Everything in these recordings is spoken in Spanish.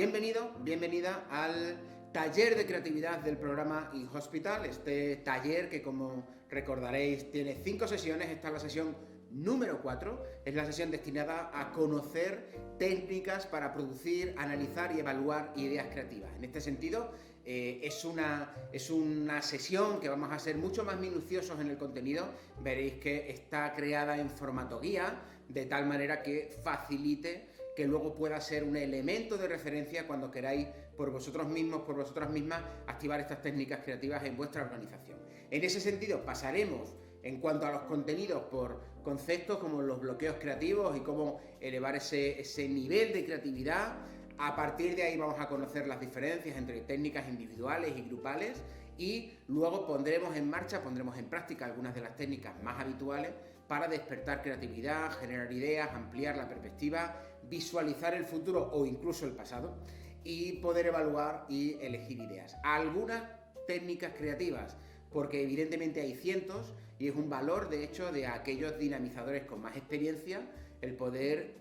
bienvenido, bienvenida al taller de creatividad del programa InHospital, este taller que, como recordaréis, tiene 5 sesiones. Esta es la sesión número 4, es la sesión destinada a conocer técnicas para producir, analizar y evaluar ideas creativas. En este sentido, es una sesión que vamos a ser mucho más minuciosos en el contenido. Veréis que está creada en formato guía, de tal manera que facilite que luego pueda ser un elemento de referencia cuando queráis por vosotros mismos, por vosotras mismas, activar estas técnicas creativas en vuestra organización. En ese sentido, pasaremos, en cuanto a los contenidos, por conceptos como los bloqueos creativos y cómo elevar ese nivel de creatividad. A partir de ahí vamos a conocer las diferencias entre técnicas individuales y grupales, y luego pondremos en marcha, pondremos en práctica algunas de las técnicas más habituales para despertar creatividad, generar ideas, ampliar la perspectiva, visualizar el futuro o incluso el pasado y poder evaluar y elegir ideas. Algunas técnicas creativas, porque evidentemente hay cientos, y es un valor, de hecho, de aquellos dinamizadores con más experiencia el poder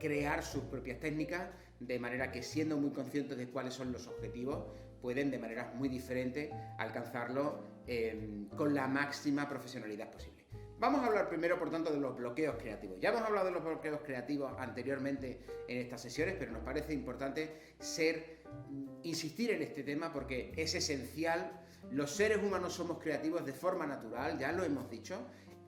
crear sus propias técnicas, de manera que, siendo muy conscientes de cuáles son los objetivos, pueden de manera muy diferente alcanzarlo con la máxima profesionalidad posible. Vamos a hablar primero, por tanto, de los bloqueos creativos. Ya hemos hablado de los bloqueos creativos anteriormente en estas sesiones, pero nos parece importante insistir en este tema porque es esencial. Los seres humanos somos creativos de forma natural, ya lo hemos dicho,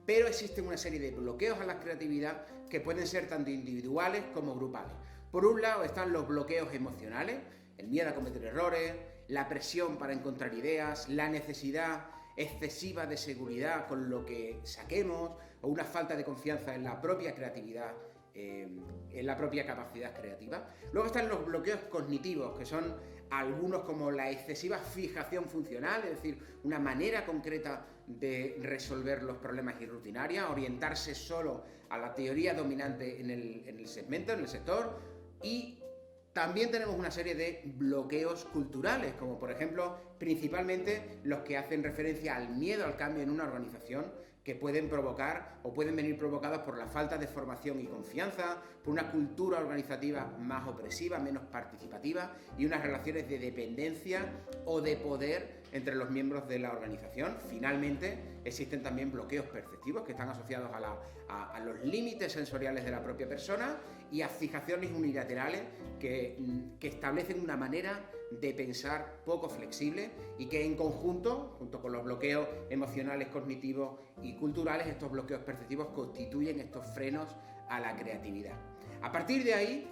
pero existen una serie de bloqueos a la creatividad que pueden ser tanto individuales como grupales. Por un lado están los bloqueos emocionales, el miedo a cometer errores, la presión para encontrar ideas, la necesidad excesiva de seguridad con lo que saquemos, o una falta de confianza en la propia creatividad, en la propia capacidad creativa. Luego están los bloqueos cognitivos, que son algunos como la excesiva fijación funcional, es decir, una manera concreta de resolver los problemas irrutinarios, orientarse solo a la teoría dominante en el segmento, en el sector. Y también tenemos una serie de bloqueos culturales, como por ejemplo, principalmente los que hacen referencia al miedo al cambio en una organización, que pueden provocar o pueden venir provocados por la falta de formación y confianza, por una cultura organizativa más opresiva, menos participativa y unas relaciones de dependencia o de poder entre los miembros de la organización. Finalmente, existen también bloqueos perceptivos que están asociados a los límites sensoriales de la propia persona y a fijaciones unilaterales que establecen una manera de pensar poco flexible, y que en conjunto, junto con los bloqueos emocionales, cognitivos y culturales, estos bloqueos perceptivos constituyen estos frenos a la creatividad. A partir de ahí,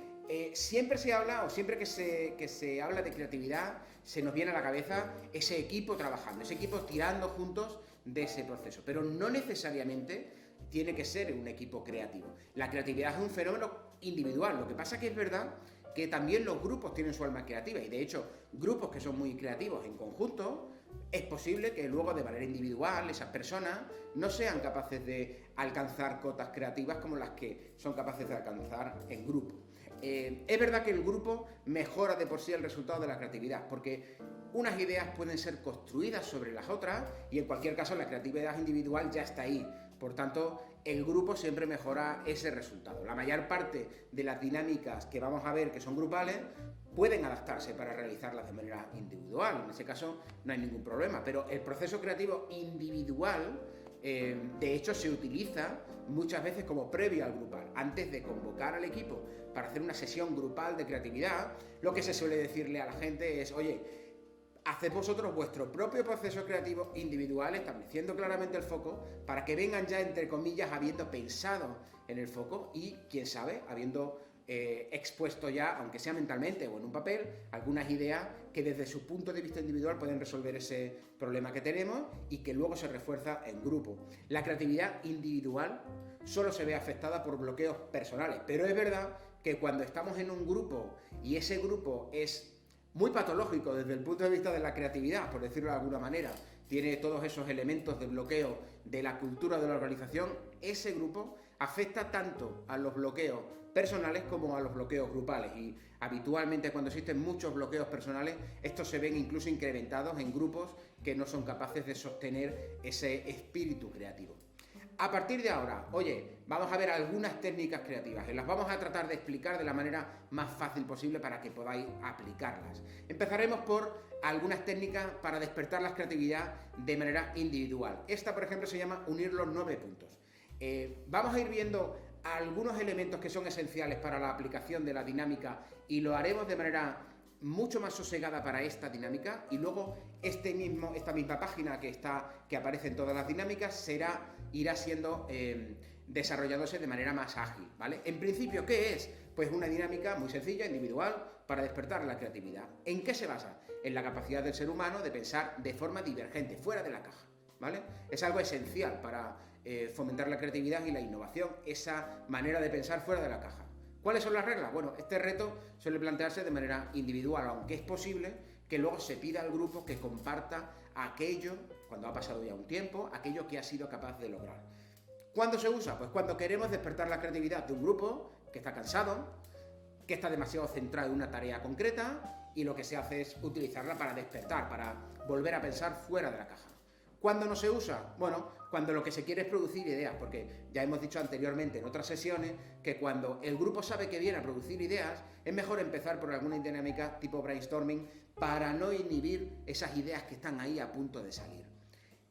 siempre se habla, o siempre que se habla de creatividad, se nos viene a la cabeza ese equipo trabajando, ese equipo tirando juntos de ese proceso, pero no necesariamente tiene que ser un equipo creativo. La creatividad es un fenómeno individual. Lo que pasa que es verdad que también los grupos tienen su alma creativa, y de hecho grupos que son muy creativos en conjunto, es posible que luego de manera individual esas personas no sean capaces de alcanzar cotas creativas como las que son capaces de alcanzar en grupo. Es verdad que el grupo mejora de por sí el resultado de la creatividad, porque unas ideas pueden ser construidas sobre las otras, y en cualquier caso la creatividad individual ya está ahí. Por tanto, el grupo siempre mejora ese resultado. La mayor parte de las dinámicas que vamos a ver, que son grupales, pueden adaptarse para realizarlas de manera individual. En ese caso no hay ningún problema, pero el proceso creativo individual, de hecho, se utiliza muchas veces como previo al grupal. Antes de convocar al equipo para hacer una sesión grupal de creatividad, lo que se suele decirle a la gente es: oye, haced vosotros vuestro propio proceso creativo individual, estableciendo claramente el foco, para que vengan ya, entre comillas, habiendo pensado en el foco y, quién sabe, habiendo expuesto ya, aunque sea mentalmente o en un papel, algunas ideas que desde su punto de vista individual pueden resolver ese problema que tenemos y que luego se refuerza en grupo. La creatividad individual solo se ve afectada por bloqueos personales, pero es verdad que cuando estamos en un grupo y ese grupo es muy patológico desde el punto de vista de la creatividad, por decirlo de alguna manera, tiene todos esos elementos de bloqueo de la cultura de la organización, ese grupo afecta tanto a los bloqueos personales como a los bloqueos grupales, y habitualmente cuando existen muchos bloqueos personales, estos se ven incluso incrementados en grupos que no son capaces de sostener ese espíritu creativo. A partir de ahora, oye, vamos a ver algunas técnicas creativas y las vamos a tratar de explicar de la manera más fácil posible para que podáis aplicarlas. Empezaremos por algunas técnicas para despertar la creatividad de manera individual. Esta, por ejemplo, se llama unir los 9 puntos. Vamos a ir viendo algunos elementos que son esenciales para la aplicación de la dinámica y lo haremos de manera mucho más sosegada para esta dinámica, y luego esta misma página que aparece en todas las dinámicas irá siendo desarrollándose de manera más ágil, ¿vale? En principio, ¿qué es? Pues una dinámica muy sencilla, individual, para despertar la creatividad. ¿En qué se basa? En la capacidad del ser humano de pensar de forma divergente, fuera de la caja, ¿vale? Es algo esencial para fomentar la creatividad y la innovación, esa manera de pensar fuera de la caja. ¿Cuáles son las reglas? Bueno, este reto suele plantearse de manera individual, aunque es posible que luego se pida al grupo que comparta aquello, cuando ha pasado ya un tiempo, aquello que ha sido capaz de lograr. ¿Cuándo se usa? Pues cuando queremos despertar la creatividad de un grupo que está cansado, que está demasiado centrado en una tarea concreta, y lo que se hace es utilizarla para despertar, para volver a pensar fuera de la caja. ¿Cuándo no se usa? Bueno, cuando lo que se quiere es producir ideas, porque ya hemos dicho anteriormente en otras sesiones que cuando el grupo sabe que viene a producir ideas, es mejor empezar por alguna dinámica tipo brainstorming para no inhibir esas ideas que están ahí a punto de salir.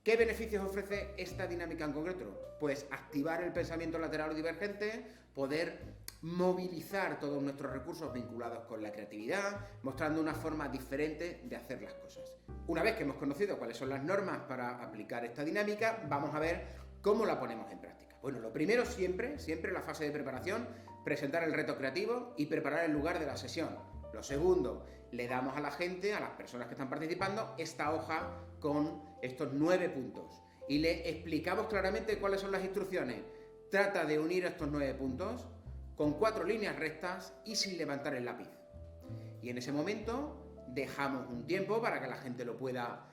¿Qué beneficios ofrece esta dinámica en concreto? Pues activar el pensamiento lateral o divergente, poder movilizar todos nuestros recursos vinculados con la creatividad, mostrando una forma diferente de hacer las cosas. Una vez que hemos conocido cuáles son las normas para aplicar esta dinámica, vamos a ver cómo la ponemos en práctica. Bueno, lo primero siempre en la fase de preparación, presentar el reto creativo y preparar el lugar de la sesión. Lo segundo, le damos a la gente, a las personas que están participando, esta hoja con estos 9 puntos y le explicamos claramente cuáles son las instrucciones. Trata de unir estos 9 puntos con 4 líneas rectas y sin levantar el lápiz. Y en ese momento dejamos un tiempo para que la gente lo pueda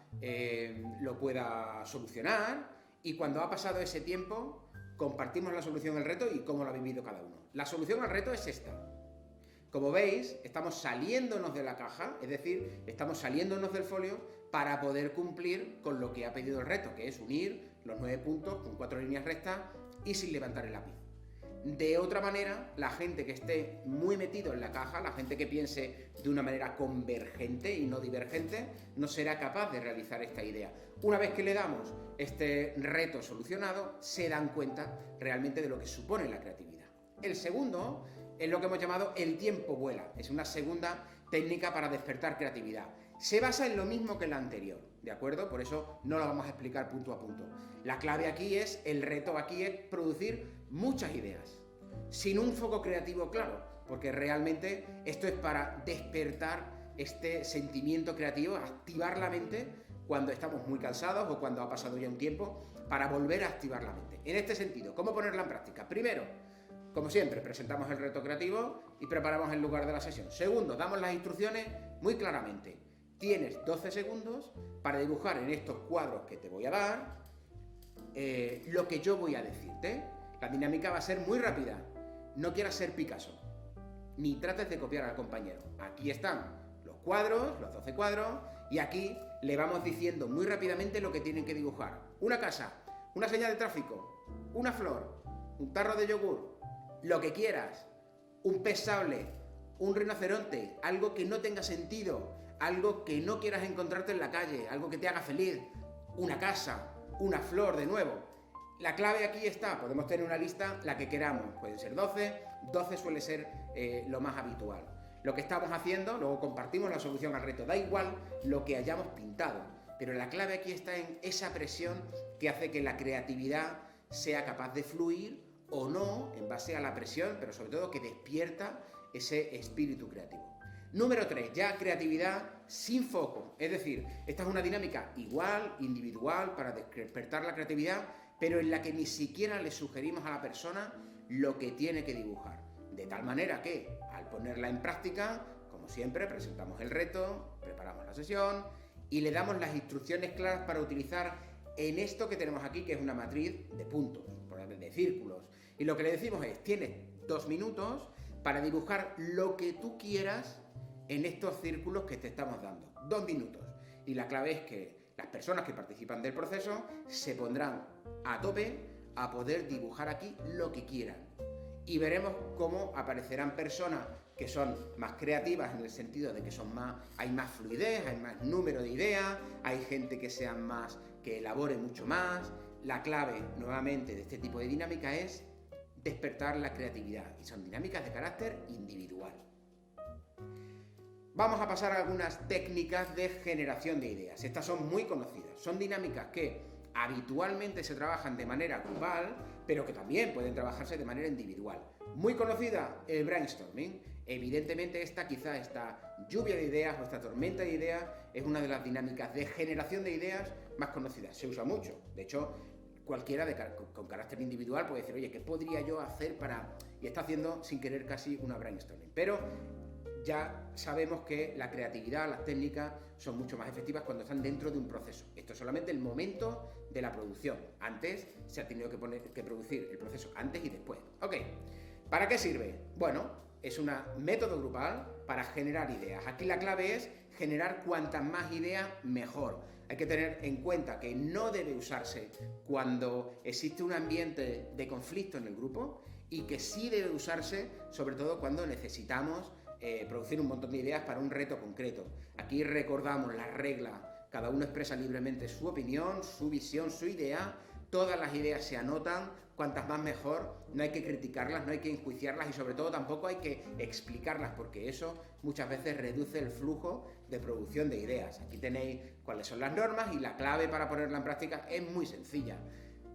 solucionar, y cuando ha pasado ese tiempo compartimos la solución al reto y cómo lo ha vivido cada uno. La solución al reto es esta. Como veis, estamos saliéndonos de la caja, es decir, estamos saliéndonos del folio para poder cumplir con lo que ha pedido el reto, que es unir los 9 puntos con 4 líneas rectas y sin levantar el lápiz. De otra manera, la gente que esté muy metido en la caja, la gente que piense de una manera convergente y no divergente, no será capaz de realizar esta idea. Una vez que le damos este reto solucionado, se dan cuenta realmente de lo que supone la creatividad. El segundo es lo que hemos llamado el tiempo vuela. Es una segunda técnica para despertar creatividad. Se basa en lo mismo que la anterior, ¿de acuerdo? Por eso no lo vamos a explicar punto a punto. La clave aquí el reto aquí es producir muchas ideas, sin un foco creativo claro, porque realmente esto es para despertar este sentimiento creativo, activar la mente cuando estamos muy cansados o cuando ha pasado ya un tiempo, para volver a activar la mente. En este sentido, ¿cómo ponerla en práctica? Primero, como siempre, presentamos el reto creativo y preparamos el lugar de la sesión. Segundo, damos las instrucciones muy claramente. Tienes 12 segundos para dibujar en estos cuadros que te voy a dar lo que yo voy a decirte. La dinámica va a ser muy rápida. No quieras ser Picasso, ni trates de copiar al compañero. Aquí están los cuadros, los 12 cuadros, y aquí le vamos diciendo muy rápidamente lo que tienen que dibujar. Una casa, una señal de tráfico, una flor, un tarro de yogur, lo que quieras, un pez sable, un rinoceronte, algo que no tenga sentido, algo que no quieras encontrarte en la calle, algo que te haga feliz, una casa, una flor de nuevo. La clave aquí está, podemos tener una lista, la que queramos, pueden ser 12 suele ser lo más habitual. Lo que estamos haciendo, luego compartimos la solución al reto, da igual lo que hayamos pintado, pero la clave aquí está en esa presión que hace que la creatividad sea capaz de fluir o no en base a la presión, pero sobre todo que despierta ese espíritu creativo. Número 3, ya creatividad sin foco, es decir, esta es una dinámica igual, individual, para despertar la creatividad, pero en la que ni siquiera le sugerimos a la persona lo que tiene que dibujar. De tal manera que, al ponerla en práctica, como siempre, presentamos el reto, preparamos la sesión y le damos las instrucciones claras para utilizar en esto que tenemos aquí, que es una matriz de puntos, de círculos. Y lo que le decimos es, tienes 2 minutos para dibujar lo que tú quieras en estos círculos que te estamos dando. 2 minutos. Y la clave es que las personas que participan del proceso se pondrán a tope a poder dibujar aquí lo que quieran. Y veremos cómo aparecerán personas que son más creativas en el sentido de que hay más fluidez, hay más número de ideas, hay gente que elabore mucho más. La clave, nuevamente, de este tipo de dinámica es despertar la creatividad, y son dinámicas de carácter individual. Vamos a pasar a algunas técnicas de generación de ideas. Estas son muy conocidas, son dinámicas que habitualmente se trabajan de manera grupal, pero que también pueden trabajarse de manera individual. Muy conocida, el brainstorming. Evidentemente esta lluvia de ideas o esta tormenta de ideas es una de las dinámicas de generación de ideas más conocidas. Se usa mucho. De hecho, cualquiera con carácter individual puede decir, oye, ¿qué podría yo hacer para...? Y está haciendo sin querer casi una brainstorming. Pero ya sabemos que la creatividad, las técnicas son mucho más efectivas cuando están dentro de un proceso. Esto es solamente el momento de la producción. Antes se ha tenido que producir el proceso antes y después. Ok, ¿para qué sirve? Bueno, es un método grupal para generar ideas. Aquí la clave es generar cuantas más ideas mejor. Hay que tener en cuenta que no debe usarse cuando existe un ambiente de conflicto en el grupo y que sí debe usarse sobre todo cuando necesitamos producir un montón de ideas para un reto concreto. Aquí recordamos la regla, cada uno expresa libremente su opinión, su visión, su idea, todas las ideas se anotan, cuantas más mejor, no hay que criticarlas, no hay que enjuiciarlas y sobre todo tampoco hay que explicarlas porque eso muchas veces reduce el flujo de producción de ideas. Aquí tenéis cuáles son las normas y la clave para ponerla en práctica es muy sencilla.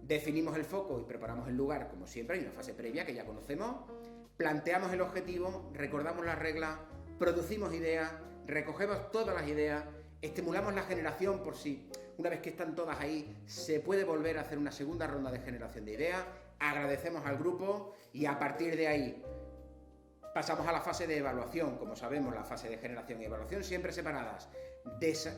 Definimos el foco y preparamos el lugar, como siempre, hay una fase previa que ya conocemos. Planteamos el objetivo, recordamos las reglas, producimos ideas, recogemos todas las ideas, estimulamos la generación por si, una vez que están todas ahí, se puede volver a hacer una segunda ronda de generación de ideas, agradecemos al grupo y a partir de ahí pasamos a la fase de evaluación. Como sabemos, la fase de generación y evaluación siempre separadas.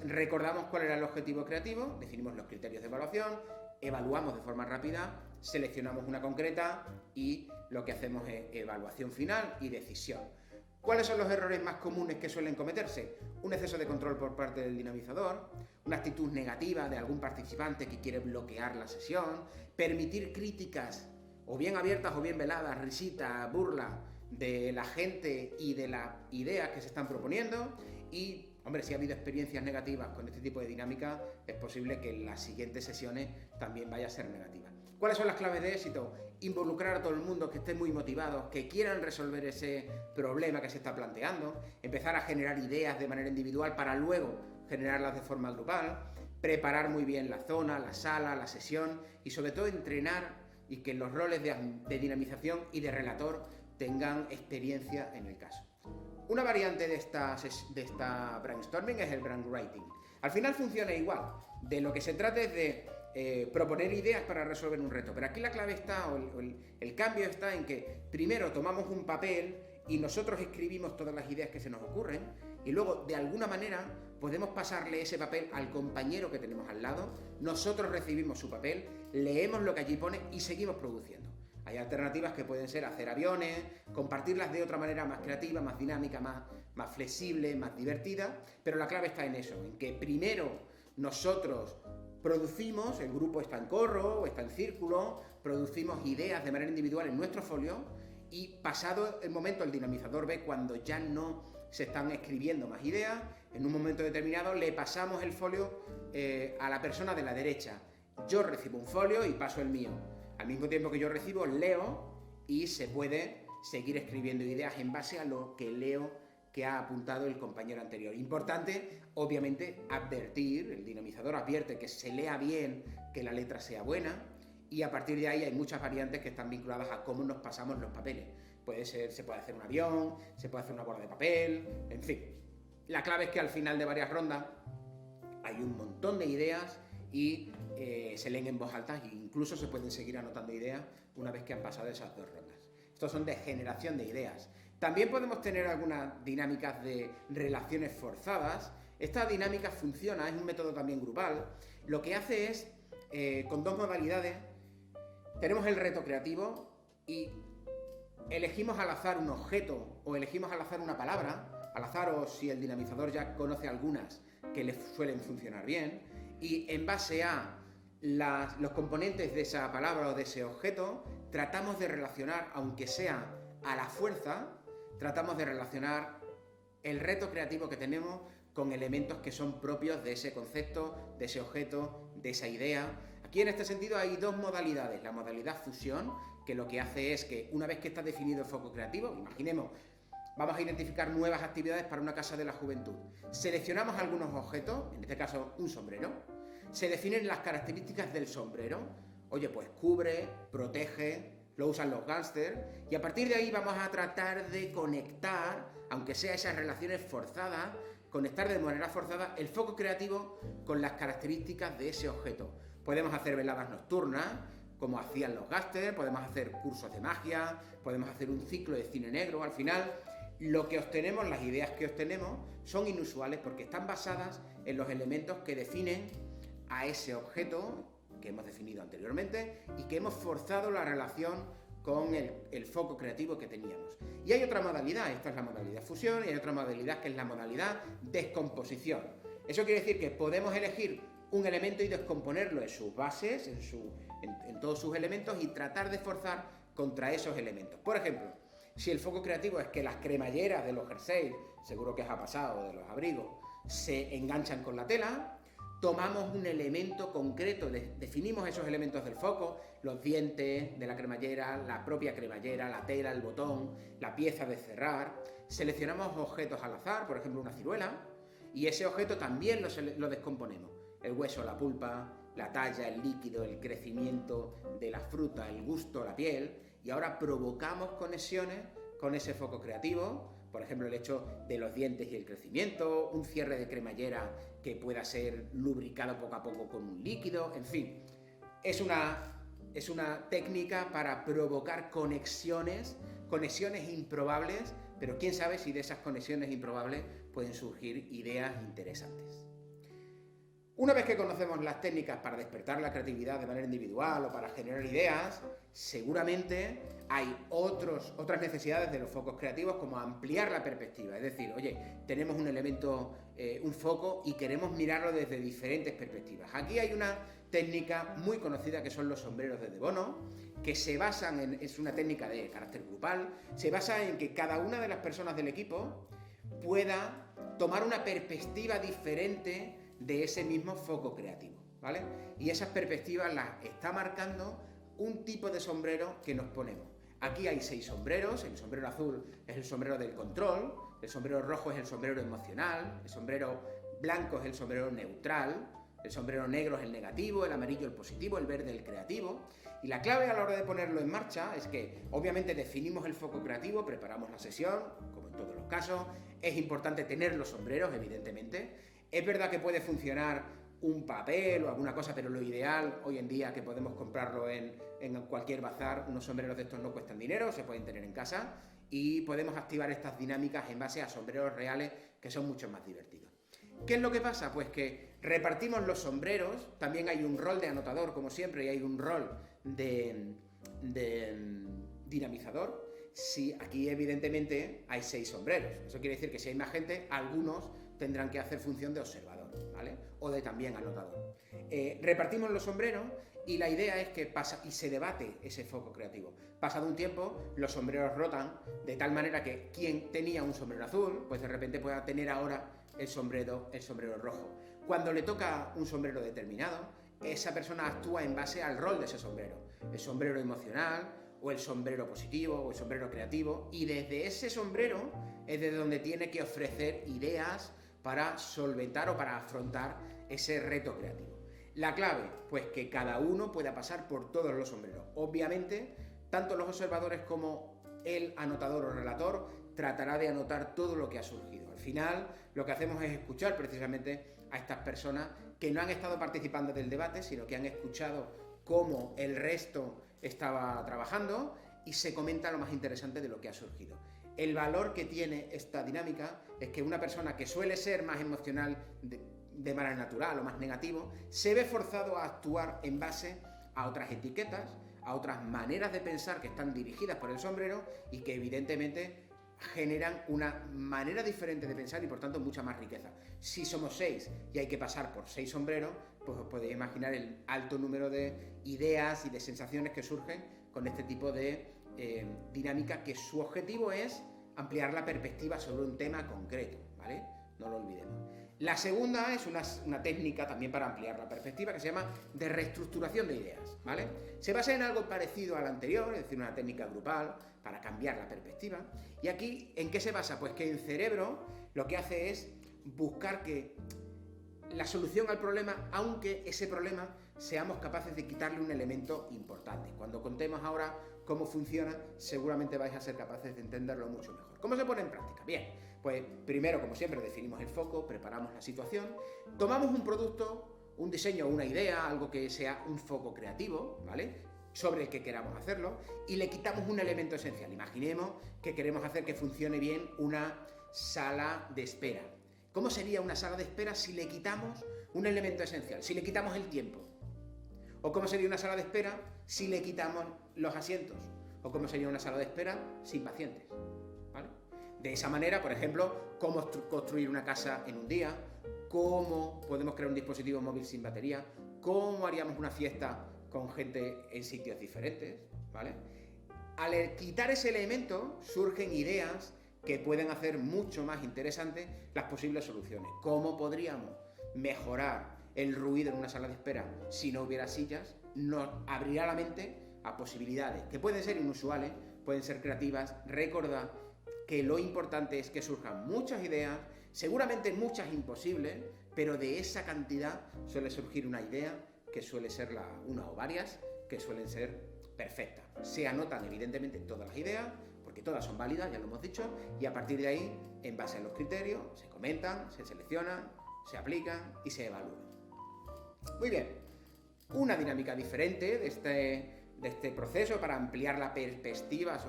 Recordamos cuál era el objetivo creativo, definimos los criterios de evaluación, evaluamos de forma rápida, seleccionamos una concreta y lo que hacemos es evaluación final y decisión. ¿Cuáles son los errores más comunes que suelen cometerse? Un exceso de control por parte del dinamizador, una actitud negativa de algún participante que quiere bloquear la sesión, permitir críticas o bien abiertas o bien veladas, risita, burla de la gente y de las ideas que se están proponiendo y, hombre, si ha habido experiencias negativas con este tipo de dinámica, es posible que en las siguientes sesiones también vaya a ser negativa. ¿Cuáles son las claves de éxito? Involucrar a todo el mundo, que estén muy motivados, que quieran resolver ese problema que se está planteando, empezar a generar ideas de manera individual para luego generarlas de forma grupal, preparar muy bien la zona, la sala, la sesión y sobre todo entrenar y que los roles de dinamización y de relator tengan experiencia en el caso. Una variante de esta brainstorming es el brainwriting. Al final funciona igual. De lo que se trata es de proponer ideas para resolver un reto. Pero aquí la clave está, el cambio está en que primero tomamos un papel y nosotros escribimos todas las ideas que se nos ocurren y luego de alguna manera podemos pasarle ese papel al compañero que tenemos al lado, nosotros recibimos su papel, leemos lo que allí pone y seguimos produciendo. Hay alternativas que pueden ser hacer aviones, compartirlas de otra manera más creativa, más dinámica, más flexible, más divertida, pero la clave está en eso, en que primero nosotros producimos, el grupo está en corro o está en círculo, producimos ideas de manera individual en nuestro folio y pasado el momento el dinamizador ve cuando ya no se están escribiendo más ideas, en un momento determinado le pasamos el folio a la persona de la derecha. Yo recibo un folio y paso el mío. Al mismo tiempo que yo recibo, leo y se puede seguir escribiendo ideas en base a lo que leo que ha apuntado el compañero anterior. Importante, obviamente, advertir, el dinamizador advierte que se lea bien, que la letra sea buena, y a partir de ahí hay muchas variantes que están vinculadas a cómo nos pasamos los papeles. Se puede hacer un avión, se puede hacer una bola de papel, en fin. La clave es que al final de varias rondas hay un montón de ideas y se leen en voz alta e incluso se pueden seguir anotando ideas una vez que han pasado esas dos rondas. Estos son de generación de ideas. También podemos tener algunas dinámicas de relaciones forzadas. Esta dinámica funciona, es un método también grupal. Lo que hace es, con dos modalidades, tenemos el reto creativo y elegimos al azar un objeto o elegimos al azar una palabra, al azar o si el dinamizador ya conoce algunas que le suelen funcionar bien, y en base a los componentes de esa palabra o de ese objeto, tratamos de relacionar, aunque sea a la fuerza, tratamos de relacionar el reto creativo que tenemos con elementos que son propios de ese concepto, de ese objeto, de esa idea. Aquí en este sentido hay dos modalidades. La modalidad fusión, que lo que hace es que una vez que está definido el foco creativo, imaginemos, vamos a identificar nuevas actividades para una casa de la juventud. Seleccionamos algunos objetos, en este caso un sombrero, se definen las características del sombrero. Oye, pues cubre, protege, lo usan los gángsters, y a partir de ahí vamos a tratar de conectar, aunque sea esas relaciones forzadas, conectar de manera forzada el foco creativo con las características de ese objeto. Podemos hacer veladas nocturnas, como hacían los gángsters, podemos hacer cursos de magia, podemos hacer un ciclo de cine negro. Al final, lo que obtenemos, las ideas que obtenemos, son inusuales porque están basadas en los elementos que definen a ese objeto que hemos definido anteriormente y que hemos forzado la relación con el foco creativo que teníamos. Y hay otra modalidad, esta es la modalidad fusión, y hay otra modalidad que es la modalidad descomposición. Eso quiere decir que podemos elegir un elemento y descomponerlo en sus bases, en todos sus elementos, y tratar de forzar contra esos elementos. Por ejemplo, si el foco creativo es que las cremalleras de los jerseys, seguro que os ha pasado, de los abrigos, se enganchan con la tela, tomamos un elemento concreto, definimos esos elementos del foco, los dientes de la cremallera, la propia cremallera, la tela, el botón, la pieza de cerrar, seleccionamos objetos al azar, por ejemplo una ciruela, y ese objeto también lo descomponemos. El hueso, la pulpa, la talla, el líquido, el crecimiento de la fruta, el gusto, la piel, y ahora provocamos conexiones con ese foco creativo. Por ejemplo, el hecho de los dientes y el crecimiento, un cierre de cremallera que pueda ser lubricado poco a poco con un líquido, en fin. Es una técnica para provocar conexiones improbables, pero quién sabe si de esas conexiones improbables pueden surgir ideas interesantes. Una vez que conocemos las técnicas para despertar la creatividad de manera individual o para generar ideas, seguramente hay otras necesidades de los focos creativos, como ampliar la perspectiva. Es decir, oye, tenemos un elemento, un foco, y queremos mirarlo desde diferentes perspectivas. Aquí hay una técnica muy conocida que son los sombreros de Bono, que se basan es una técnica de carácter grupal, se basa en que cada una de las personas del equipo pueda tomar una perspectiva diferente de ese mismo foco creativo, ¿vale? Y esas perspectivas las está marcando un tipo de sombrero que nos ponemos. Aquí hay 6 sombreros, el sombrero azul es el sombrero del control, el sombrero rojo es el sombrero emocional, el sombrero blanco es el sombrero neutral, el sombrero negro es el negativo, el amarillo el positivo, el verde el creativo. Y la clave a la hora de ponerlo en marcha es que obviamente definimos el foco creativo, preparamos la sesión, como en todos los casos, es importante tener los sombreros, evidentemente. Es verdad que puede funcionar un papel o alguna cosa, pero lo ideal hoy en día, que podemos comprarlo en cualquier bazar, unos sombreros de estos no cuestan dinero, se pueden tener en casa, y podemos activar estas dinámicas en base a sombreros reales que son mucho más divertidos. ¿Qué es lo que pasa? Pues que repartimos los sombreros, también hay un rol de anotador, como siempre, y hay un rol de dinamizador. Sí, aquí evidentemente hay 6 sombreros, eso quiere decir que si hay más gente, algunos tendrán que hacer función de observador, ¿vale? O de también anotador. Repartimos los sombreros y la idea es que pasa y se debate ese foco creativo. Pasado un tiempo, los sombreros rotan de tal manera que quien tenía un sombrero azul, pues de repente pueda tener ahora el sombrero rojo. Cuando le toca un sombrero determinado, esa persona actúa en base al rol de ese sombrero. El sombrero emocional, o el sombrero positivo, o el sombrero creativo, y desde ese sombrero es de donde tiene que ofrecer ideas para solventar o para afrontar ese reto creativo. La clave, pues que cada uno pueda pasar por todos los sombreros. Obviamente, tanto los observadores como el anotador o relator tratará de anotar todo lo que ha surgido. Al final, lo que hacemos es escuchar precisamente a estas personas que no han estado participando del debate, sino que han escuchado cómo el resto estaba trabajando y se comenta lo más interesante de lo que ha surgido. El valor que tiene esta dinámica es que una persona que suele ser más emocional de manera natural o más negativo, se ve forzado a actuar en base a otras etiquetas, a otras maneras de pensar que están dirigidas por el sombrero y que evidentemente generan una manera diferente de pensar y por tanto mucha más riqueza. Si somos 6 y hay que pasar por 6 sombreros, pues os podéis imaginar el alto número de ideas y de sensaciones que surgen con este tipo de dinámica, que su objetivo es ampliar la perspectiva sobre un tema concreto, ¿vale? No lo olvidemos. La segunda es una técnica también para ampliar la perspectiva, que se llama de reestructuración de ideas, ¿vale? Se basa en algo parecido a la anterior, es decir, una técnica grupal para cambiar la perspectiva. Y aquí, ¿en qué se basa? Pues que el cerebro lo que hace es buscar que la solución al problema, aunque ese problema seamos capaces de quitarle un elemento importante. Cuando contemos ahora cómo funciona, seguramente vais a ser capaces de entenderlo mucho mejor. ¿Cómo se pone en práctica? Bien, pues primero, como siempre, definimos el foco, preparamos la situación, tomamos un producto, un diseño, una idea, algo que sea un foco creativo, ¿vale?, sobre el que queramos hacerlo, y le quitamos un elemento esencial. Imaginemos que queremos hacer que funcione bien una sala de espera. ¿Cómo sería una sala de espera si le quitamos un elemento esencial, si le quitamos el tiempo? ¿O cómo sería una sala de espera si le quitamos los asientos? ¿O cómo sería una sala de espera sin pacientes? ¿Vale? De esa manera, por ejemplo, cómo construir una casa en un día, cómo podemos crear un dispositivo móvil sin batería, cómo haríamos una fiesta con gente en sitios diferentes, ¿vale? Al quitar ese elemento surgen ideas que pueden hacer mucho más interesantes las posibles soluciones. ¿Cómo podríamos mejorar el ruido en una sala de espera si no hubiera sillas? Nos abrirá la mente a posibilidades que pueden ser inusuales, pueden ser creativas. Recordad que lo importante es que surjan muchas ideas, seguramente muchas imposibles, pero de esa cantidad suele surgir una idea que suele ser una o varias, que suelen ser perfectas. Se anotan evidentemente todas las ideas, porque todas son válidas, ya lo hemos dicho, y a partir de ahí, en base a los criterios, se comentan, se seleccionan, se aplican y se evalúan. Muy bien, una dinámica diferente de este proceso para ampliar la perspectiva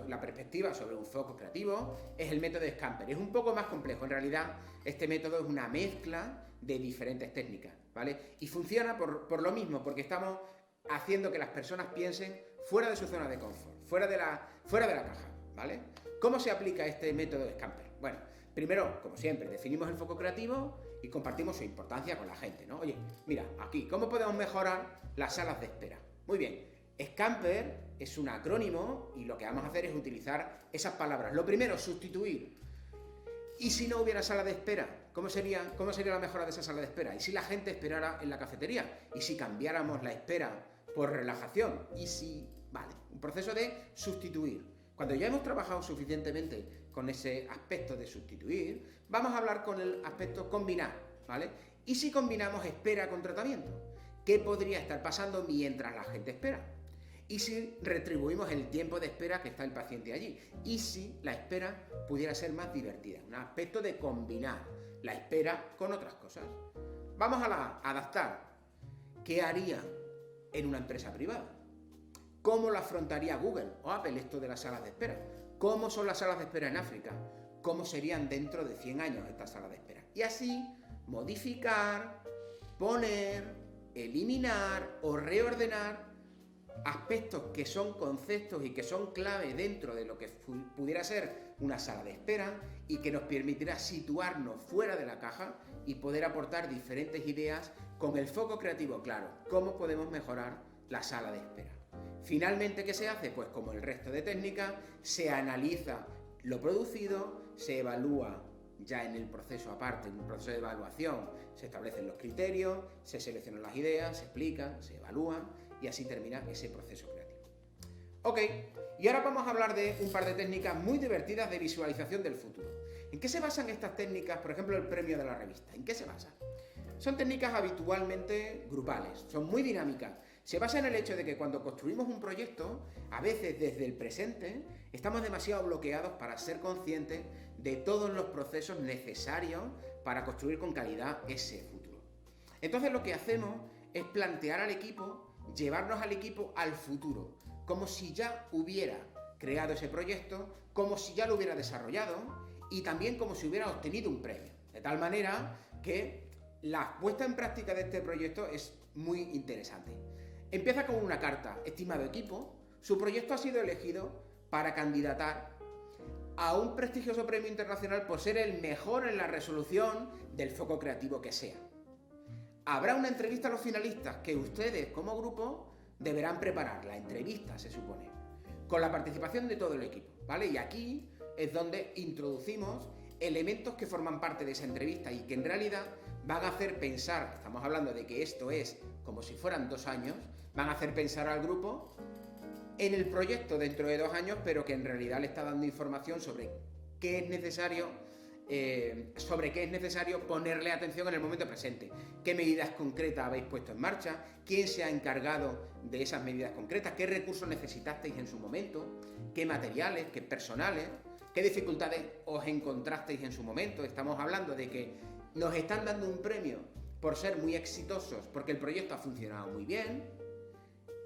sobre un foco creativo es el método Scamper. Es un poco más complejo, en realidad este método es una mezcla de diferentes técnicas, ¿vale? Y funciona por lo mismo, porque estamos haciendo que las personas piensen fuera de su zona de confort, fuera de la caja, ¿vale? ¿Cómo se aplica este método Scamper? Bueno, primero, como siempre, definimos el foco creativo y compartimos su importancia con la gente, ¿no? Oye, mira, aquí, ¿cómo podemos mejorar las salas de espera? Muy bien, Scamper es un acrónimo y lo que vamos a hacer es utilizar esas palabras. Lo primero, sustituir. ¿Y si no hubiera sala de espera? ¿Cómo sería la mejora de esa sala de espera? ¿Y si la gente esperara en la cafetería? ¿Y si cambiáramos la espera por relajación? ¿Y si...? Vale, un proceso de sustituir. Cuando ya hemos trabajado suficientemente con ese aspecto de sustituir, vamos a hablar con el aspecto combinar, ¿vale? ¿Y si combinamos espera con tratamiento? ¿Qué podría estar pasando mientras la gente espera? ¿Y si retribuimos el tiempo de espera que está el paciente allí? ¿Y si la espera pudiera ser más divertida? Un aspecto de combinar la espera con otras cosas. Vamos a adaptar. ¿Qué haría en una empresa privada? ¿Cómo lo afrontaría Google o Apple esto de las salas de espera? ¿Cómo son las salas de espera en África? ¿Cómo serían dentro de 100 años estas salas de espera? Y así modificar, poner, eliminar o reordenar aspectos que son conceptos y que son clave dentro de lo que pudiera ser una sala de espera y que nos permitirá situarnos fuera de la caja y poder aportar diferentes ideas con el foco creativo claro. ¿Cómo podemos mejorar la sala de espera? Finalmente, ¿qué se hace? Pues como el resto de técnicas, se analiza lo producido, se evalúa ya en el proceso aparte, en un proceso de evaluación, se establecen los criterios, se seleccionan las ideas, se explican, se evalúan y así termina ese proceso creativo. Ok, y ahora vamos a hablar de un par de técnicas muy divertidas de visualización del futuro. ¿En qué se basan estas técnicas? Por ejemplo, el premio de la revista. ¿En qué se basa? Son técnicas habitualmente grupales, son muy dinámicas. Se basa en el hecho de que cuando construimos un proyecto, a veces desde el presente, estamos demasiado bloqueados para ser conscientes de todos los procesos necesarios para construir con calidad ese futuro. Entonces lo que hacemos es plantear al equipo, llevarnos al equipo al futuro, como si ya hubiera creado ese proyecto, como si ya lo hubiera desarrollado y también como si hubiera obtenido un premio. De tal manera que la puesta en práctica de este proyecto es muy interesante. Empieza con una carta. Estimado equipo, su proyecto ha sido elegido para candidatar a un prestigioso premio internacional por ser el mejor en la resolución del foco creativo que sea. Habrá una entrevista a los finalistas que ustedes como grupo deberán preparar. La entrevista, se supone, con la participación de todo el equipo, ¿vale? Y aquí es donde introducimos elementos que forman parte de esa entrevista y que en realidad van a hacer pensar, estamos hablando de que esto es como si fueran 2 años, van a hacer pensar al grupo en el proyecto dentro de 2 años, pero que en realidad le está dando información sobre qué es necesario, ponerle atención en el momento presente. ¿Qué medidas concretas habéis puesto en marcha? ¿Quién se ha encargado de esas medidas concretas? ¿Qué recursos necesitasteis en su momento? ¿Qué materiales? ¿Qué personales? ¿Qué dificultades os encontrasteis en su momento? Estamos hablando de que nos están dando un premio por ser muy exitosos, porque el proyecto ha funcionado muy bien,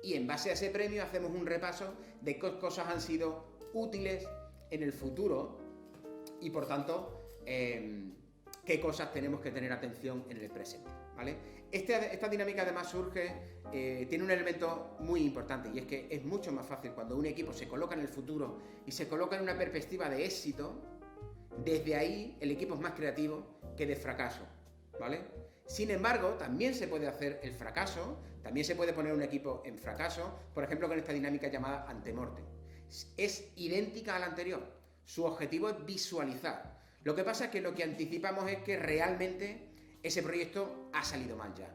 y en base a ese premio hacemos un repaso de qué cosas han sido útiles en el futuro y por tanto qué cosas tenemos que tener atención en el presente, ¿vale? Esta dinámica además surge, tiene un elemento muy importante, y es que es mucho más fácil cuando un equipo se coloca en el futuro y se coloca en una perspectiva de éxito. Desde ahí el equipo es más creativo que de fracaso, ¿vale? Sin embargo, también se puede hacer el fracaso, también se puede poner un equipo en fracaso, por ejemplo con esta dinámica llamada antemortem. Es idéntica a la anterior, su objetivo es visualizar. Lo que pasa es que lo que anticipamos es que realmente ese proyecto ha salido mal ya.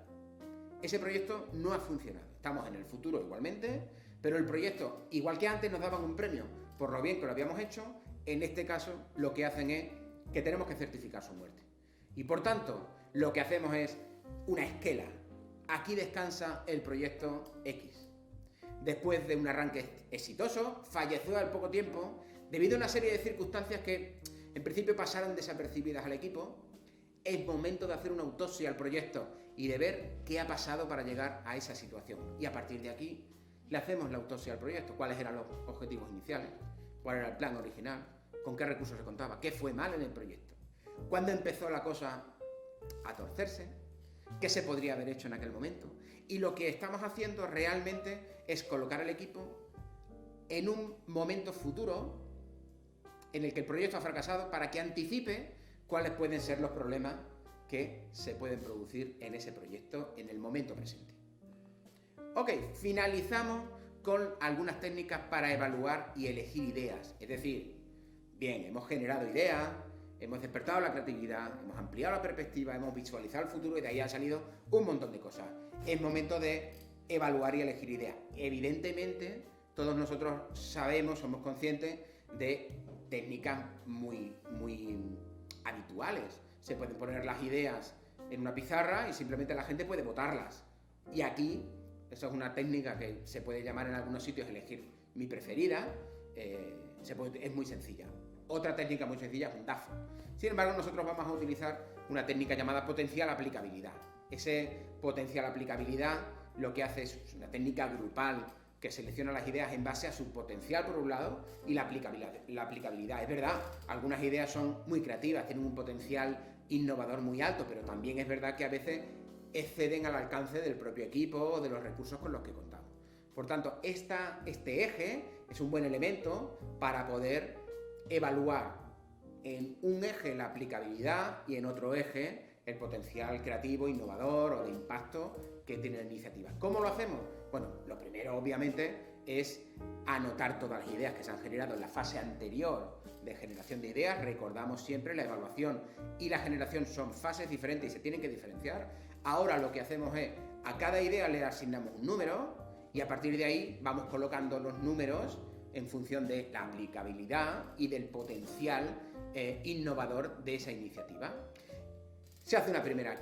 Ese proyecto no ha funcionado. Estamos en el futuro igualmente, pero el proyecto, igual que antes nos daban un premio por lo bien que lo habíamos hecho, en este caso lo que hacen es que tenemos que certificar su muerte. Y por tanto, lo que hacemos es una esquela. Aquí descansa el proyecto X. Después de un arranque exitoso, falleció al poco tiempo debido a una serie de circunstancias que en principio pasaron desapercibidas al equipo. Es momento de hacer una autopsia al proyecto y de ver qué ha pasado para llegar a esa situación. Y a partir de aquí le hacemos la autopsia al proyecto. ¿Cuáles eran los objetivos iniciales? ¿Cuál era el plan original? ¿Con qué recursos se contaba? ¿Qué fue mal en el proyecto? ¿Cuándo empezó la cosa a torcerse? ¿Qué se podría haber hecho en aquel momento? Y lo que estamos haciendo realmente es colocar al equipo en un momento futuro en el que el proyecto ha fracasado para que anticipe cuáles pueden ser los problemas que se pueden producir en ese proyecto en el momento presente. Ok, finalizamos con algunas técnicas para evaluar y elegir ideas. Es decir, bien, hemos generado ideas, hemos despertado la creatividad, hemos ampliado la perspectiva, hemos visualizado el futuro y de ahí ha salido un montón de cosas. Es momento de evaluar y elegir ideas. Evidentemente, todos nosotros sabemos, somos conscientes de técnicas muy habituales. Se pueden poner las ideas en una pizarra y simplemente la gente puede votarlas. Y aquí, eso es una técnica que se puede llamar en algunos sitios elegir mi preferida, es muy sencilla. Otra técnica muy sencilla es un DAFO. Sin embargo, nosotros vamos a utilizar una técnica llamada potencial aplicabilidad. Ese potencial aplicabilidad lo que hace es una técnica grupal que selecciona las ideas en base a su potencial por un lado y la aplicabilidad. Es verdad, algunas ideas son muy creativas, tienen un potencial innovador muy alto, pero también es verdad que a veces exceden al alcance del propio equipo o de los recursos con los que contamos. Por tanto, este eje es un buen elemento para poder evaluar en un eje la aplicabilidad y en otro eje el potencial creativo, innovador o de impacto que tiene la iniciativa. ¿Cómo lo hacemos? Bueno, lo primero obviamente es anotar todas las ideas que se han generado en la fase anterior de generación de ideas. Recordamos siempre la evaluación y la generación son fases diferentes y se tienen que diferenciar. Ahora lo que hacemos es a cada idea le asignamos un número y a partir de ahí vamos colocando los números en función de la aplicabilidad y del potencial innovador de esa iniciativa. Se hace una primera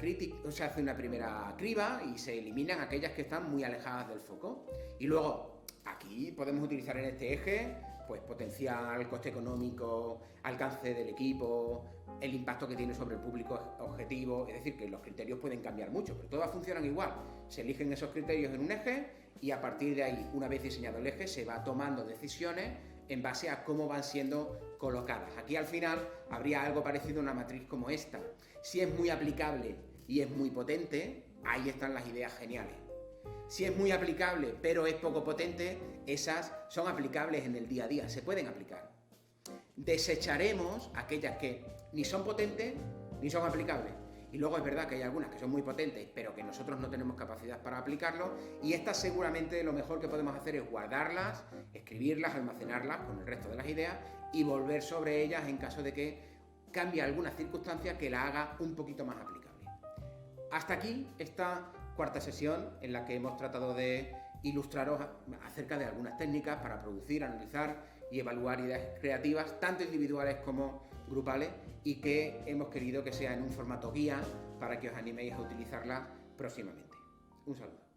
criba y se eliminan aquellas que están muy alejadas del foco. Y luego, aquí podemos utilizar en este eje, pues potencial, coste económico, alcance del equipo, el impacto que tiene sobre el público objetivo. Es decir, que los criterios pueden cambiar mucho, pero todas funcionan igual. Se eligen esos criterios en un eje y a partir de ahí, una vez diseñado el eje, se va tomando decisiones en base a cómo van siendo colocadas. Aquí al final habría algo parecido a una matriz como esta. Si es muy aplicable y es muy potente, ahí están las ideas geniales. Si es muy aplicable pero es poco potente, esas son aplicables en el día a día, se pueden aplicar. Desecharemos aquellas que ni son potentes ni son aplicables Y luego es verdad que hay algunas que son muy potentes, pero que nosotros no tenemos capacidad para aplicarlo, y estas seguramente lo mejor que podemos hacer es guardarlas, escribirlas, almacenarlas con el resto de las ideas y volver sobre ellas en caso de que cambie alguna circunstancia que la haga un poquito más aplicable. Hasta aquí esta cuarta sesión en la que hemos tratado de ilustraros acerca de algunas técnicas para producir, analizar y evaluar ideas creativas, tanto individuales como grupales, y que hemos querido que sea en un formato guía para que os animéis a utilizarla próximamente. Un saludo.